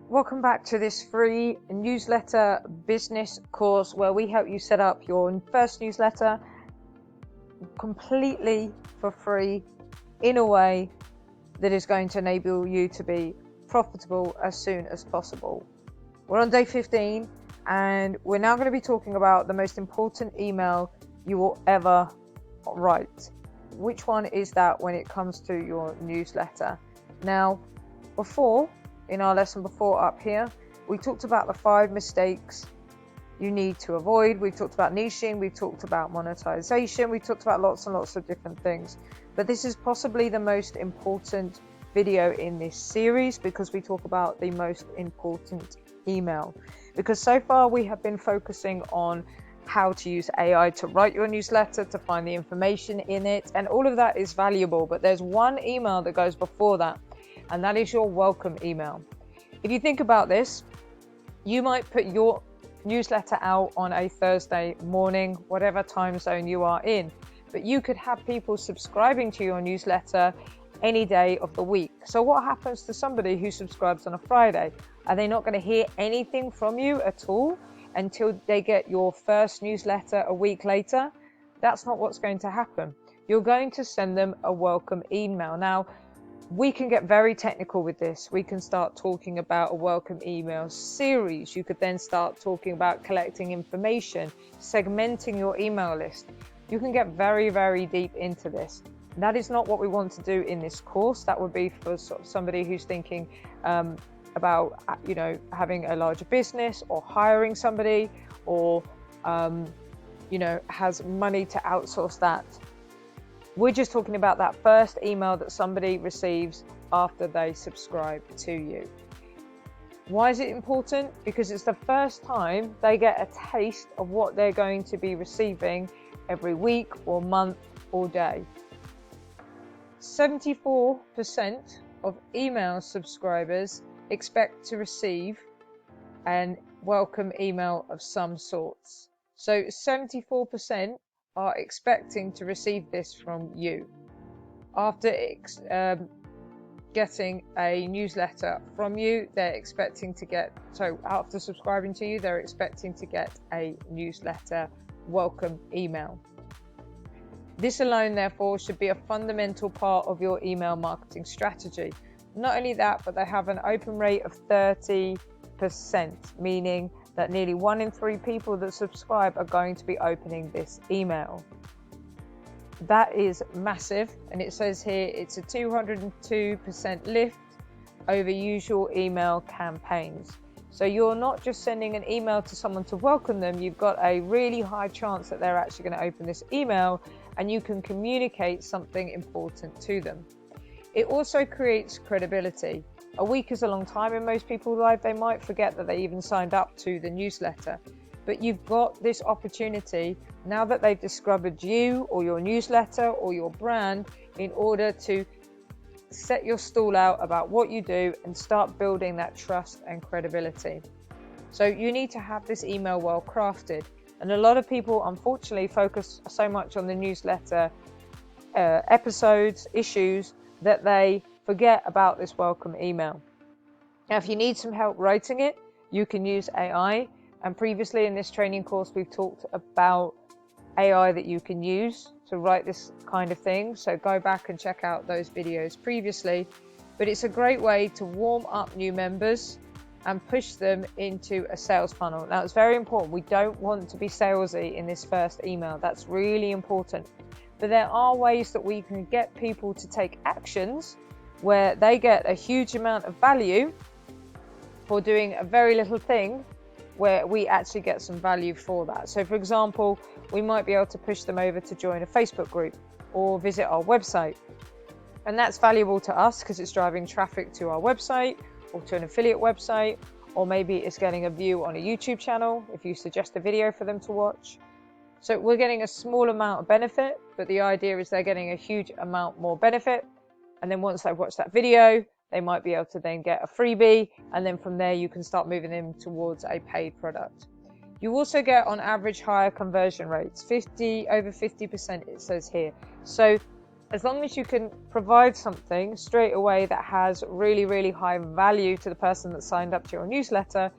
Welcome back to this free newsletter business course where we help you set up your first newsletter completely for free in a way that is going to enable you to be profitable as soon as possible. We're on day 15 and we're now going to be talking about the most important email you will ever write. Which one is that when it comes to your newsletter? Now, in our lesson before up here, we talked about the 5 mistakes you need to avoid. We've talked about niching, we've talked about monetization, we've talked about lots and lots of different things. But this is possibly the most important video in this series because we talk about the most important email. Because so far we have been focusing on how to use AI to write your newsletter, to find the information in it, and all of that is valuable. But there's one email that goes before that, and that is your welcome email. If you think about this, you might put your newsletter out on a Thursday morning, whatever time zone you are in, but you could have people subscribing to your newsletter any day of the week. So what happens to somebody who subscribes on a Friday? Are they not going to hear anything from you at all until they get your first newsletter a week later? That's not what's going to happen. You're going to send them a welcome email. Now, we can get very technical with this. We can start talking about a welcome email series. You could then start talking about collecting information, segmenting your email list. You can get very, very deep into this. That is not what we want to do in this course. That would be for sort of somebody who's thinking about, having a larger business or hiring somebody or, has money to outsource that. We're just talking about that first email that somebody receives after they subscribe to you. Why is it important? Because it's the first time they get a taste of what they're going to be receiving every week or month or day. 74% of email subscribers expect to receive an welcome email of some sorts. So 74% are expecting to receive this from you. After getting a newsletter from you, after subscribing to you, they're expecting to get a newsletter welcome email. This alone, therefore, should be a fundamental part of your email marketing strategy. Not only that, but they have an open rate of 30%, meaning that nearly 1 in 3 people that subscribe are going to be opening this email. That is massive, and it says here it's a 202% lift over usual email campaigns. So you're not just sending an email to someone to welcome them, you've got a really high chance that they're actually going to open this email and you can communicate something important to them. It also creates credibility. A week is a long time in most people's life. They might forget that they even signed up to the newsletter. But you've got this opportunity now that they've discovered you or your newsletter or your brand in order to set your stall out about what you do and start building that trust and credibility. So you need to have this email well crafted. And a lot of people, unfortunately, focus so much on the newsletter episodes, issues, that they forget about this welcome email. Now, if you need some help writing it, you can use AI. And previously in this training course, we've talked about AI that you can use to write this kind of thing. So go back and check out those videos previously. But it's a great way to warm up new members and push them into a sales funnel. Now, it's very important. We don't want to be salesy in this first email. That's really important. But there are ways that we can get people to take actions where they get a huge amount of value for doing a very little thing where we actually get some value for that. So for example, we might be able to push them over to join a Facebook group or visit our website. And that's valuable to us because it's driving traffic to our website or to an affiliate website, or maybe it's getting a view on a YouTube channel if you suggest a video for them to watch. So we're getting a small amount of benefit, but the idea is they're getting a huge amount more benefit. And then once they've watched that video, they might be able to then get a freebie. And then from there, you can start moving them towards a paid product. You also get on average higher conversion rates, over 50% it says here. So as long as you can provide something straight away that has really, really high value to the person that signed up to your newsletter,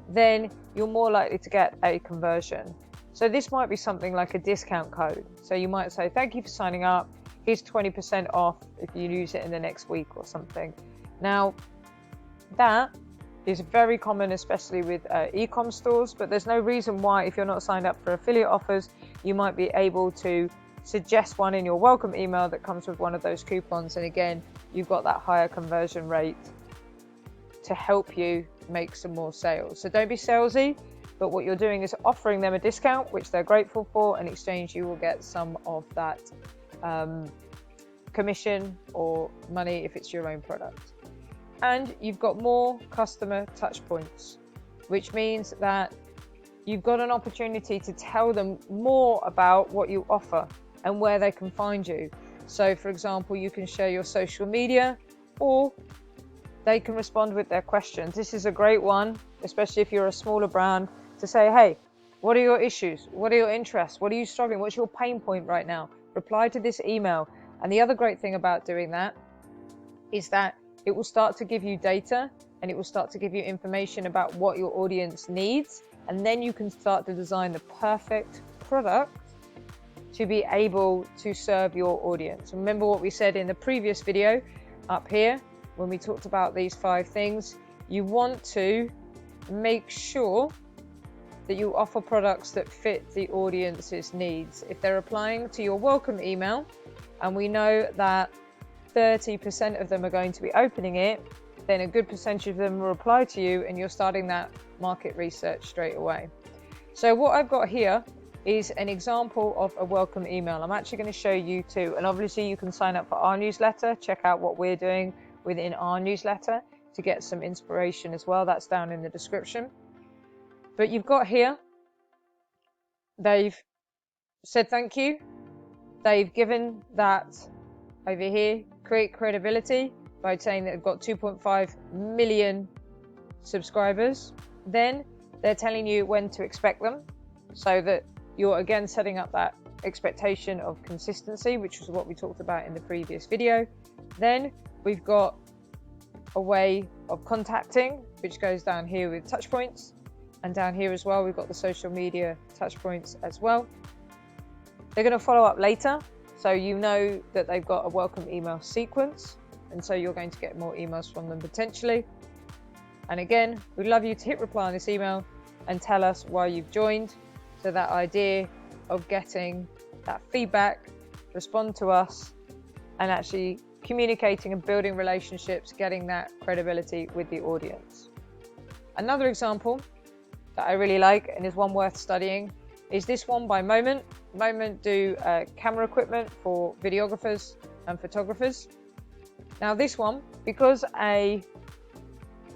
then you're more likely to get a conversion. So this might be something like a discount code. So you might say, thank you for signing up. Here's 20% off if you use it in the next week or something. Now, that is very common, especially with e-com stores, but there's no reason why, if you're not signed up for affiliate offers, you might be able to suggest one in your welcome email that comes with one of those coupons. And again, you've got that higher conversion rate to help you make some more sales. So don't be salesy, but what you're doing is offering them a discount, which they're grateful for. In exchange, you will get some of that commission or money if it's your own product. And you've got more customer touch points, which means that you've got an opportunity to tell them more about what you offer and where they can find you. So for example, you can share your social media, or they can respond with their questions. This is a great one, especially if you're a smaller brand, to say, hey, what are your issues? What are your interests? What are you struggling? What's your pain point right now? Reply to this email. And the other great thing about doing that is that it will start to give you data, and it will start to give you information about what your audience needs. And then you can start to design the perfect product to be able to serve your audience. Remember what we said in the previous video up here when we talked about these 5 things. You want to make sure that you offer products that fit the audience's needs. If they're applying to your welcome email, and we know that 30% of them are going to be opening it, then a good percentage of them will reply to you, and you're starting that market research straight away. So what I've got here is an example of a welcome email. I'm actually going to show you 2, and obviously you can sign up for our newsletter, check out what we're doing within our newsletter to get some inspiration as well. That's down in the description. But you've got here, they've said thank you. They've given that over here, create credibility, by saying that they've got 2.5 million subscribers. Then they're telling you when to expect them, so that you're again setting up that expectation of consistency, which was what we talked about in the previous video. Then we've got a way of contacting, which goes down here with touch points, and down here as well we've got the social media touch points as well. They're going to follow up later, so you know that they've got a welcome email sequence, and so you're going to get more emails from them potentially. And again, we'd love you to hit reply on this email and tell us why you've joined. So that idea of getting that feedback, respond to us, and actually communicating and building relationships, getting that credibility with the audience. Another example that I really like, and is one worth studying, is this one by Moment. Moment do camera equipment for videographers and photographers. Now this one, because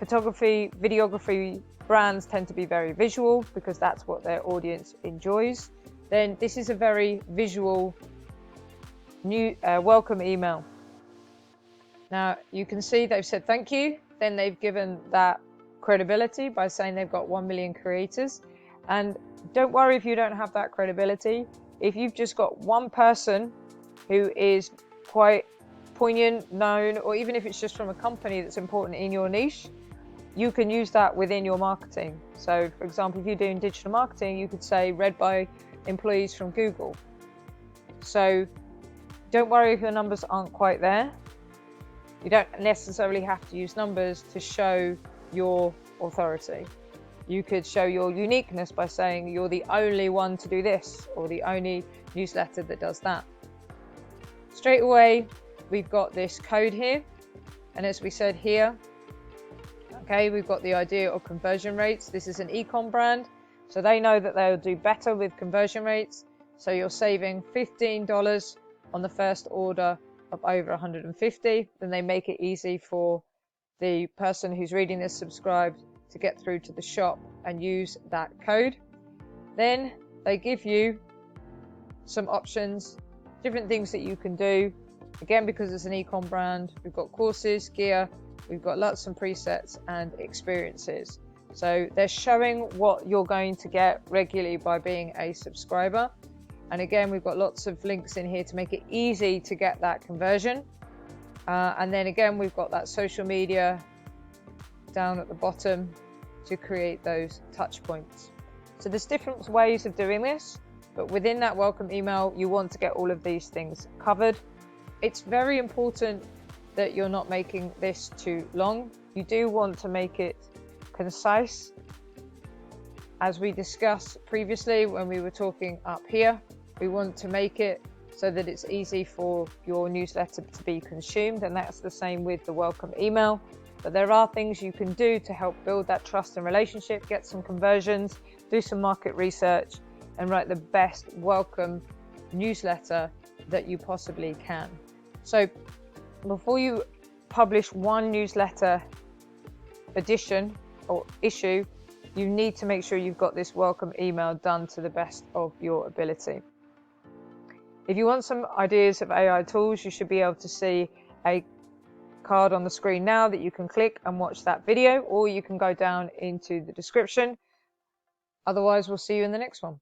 videography brands tend to be very visual, because that's what their audience enjoys, then this is a very visual new welcome email. Now you can see they've said thank you, then they've given that credibility by saying they've got 1 million creators. And don't worry if you don't have that credibility. If you've just got one person who is quite poignant, known, or even if it's just from a company that's important in your niche, you can use that within your marketing. So for example, if you're doing digital marketing, you could say read by employees from Google. So don't worry if your numbers aren't quite there. You don't necessarily have to use numbers to show your authority. You could show your uniqueness by saying you're the only one to do this, or the only newsletter that does that. Straight away, we've got this code here. And as we said here, okay, we've got the idea of conversion rates. This is an e-com brand, so they know that they'll do better with conversion rates. So you're saving $15 on the first order of over 150. Then they make it easy for the person who's reading this subscribed to get through to the shop and use that code. Then they give you some options, different things that you can do. Again, because it's an e-com brand, we've got courses, gear, we've got lots of presets and experiences. So they're showing what you're going to get regularly by being a subscriber. And again, we've got lots of links in here to make it easy to get that conversion. And then again, we've got that social media down at the bottom to create those touch points. So there's different ways of doing this, but within that welcome email, you want to get all of these things covered. It's very important that you're not making this too long. You do want to make it concise. As we discussed previously when we were talking up here, we want to make it so that it's easy for your newsletter to be consumed, and that's the same with the welcome email. But there are things you can do to help build that trust and relationship, get some conversions, do some market research, and write the best welcome newsletter that you possibly can. So before you publish one newsletter edition or issue, you need to make sure you've got this welcome email done to the best of your ability. If you want some ideas of AI tools, you should be able to see a card on the screen now that you can click and watch that video, or you can go down into the description. Otherwise, we'll see you in the next one.